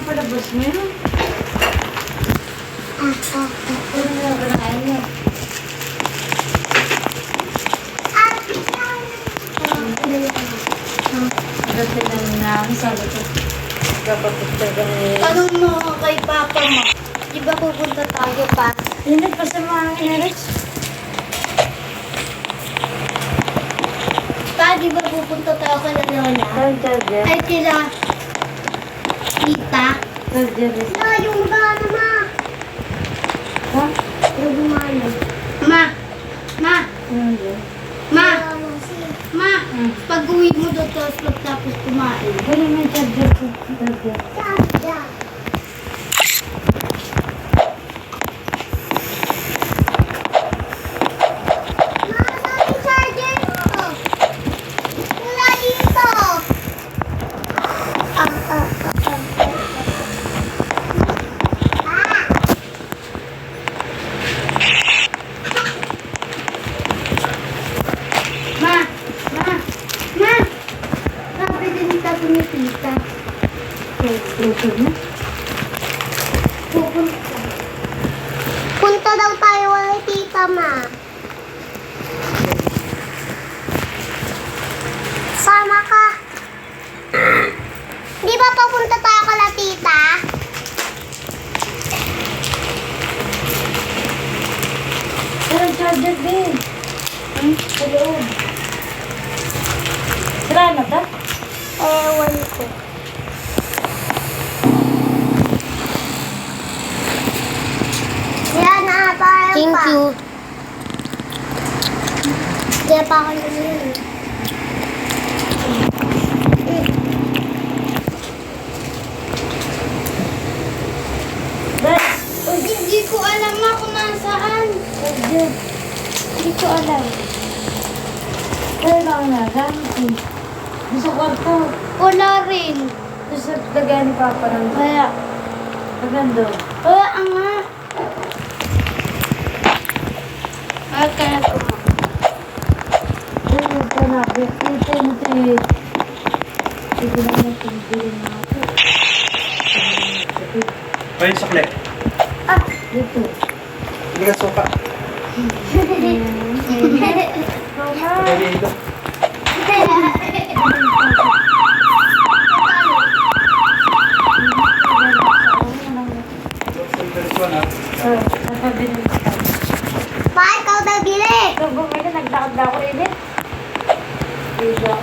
palabas mo yun. Ano na ba na niya? Dati lang na sabi ko. Kapapagta ka niya. Tanong mo kay Papa mo. Di ba pupunta tayo pa? Hindi pa sa mga kinarits. Pa, di ba pupunta tayo kay Lola? Saan charger? Ay, kila Tita. Charger. Na, yung gana, Ma. Ha? Yung gumana. Ma. Ma. Ano yun? Ma. Ma. Pag uwi mo doon, tapos kumain. Wala may charger ko. Charger. Ma! Ma! Ma! Sabi din sabi ni Tita. Bluetooth na? Pupunta. Punta daw tayo kay Tita, Ma. Sama ka. Di ba papunta tayo kala Tita? Walang charger din. Sa loob. Sira na ta? Ewan ko. Yan na, tayo Thank pa. you. Kaya pa ako yun. Bes! Hindi ko alam na kung nasaan. Charger. Hindi ko alam. Kaya lang na. Gamit eh. Doon sa kwarto. Wala rin. Doon sa lagay ni Papa ng Kaya, magando. wala nga. Kaya ko. Ay, nagkanabi. Ito mo ito eh. Ito na natin bilhin na ako. Ay, sakli. Ah! Dito. Hindi ka suka. Pwede ito. Sasabi ng isa. Pa, ikaw daw bili. Ito, bumili. Nagdakad na ako rin eh. Dito.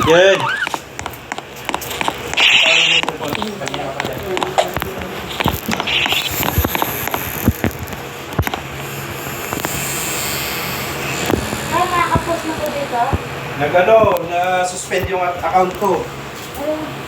Good. Ay, nakaka-post na ko dito. Na-suspend yung account ko. Ayun.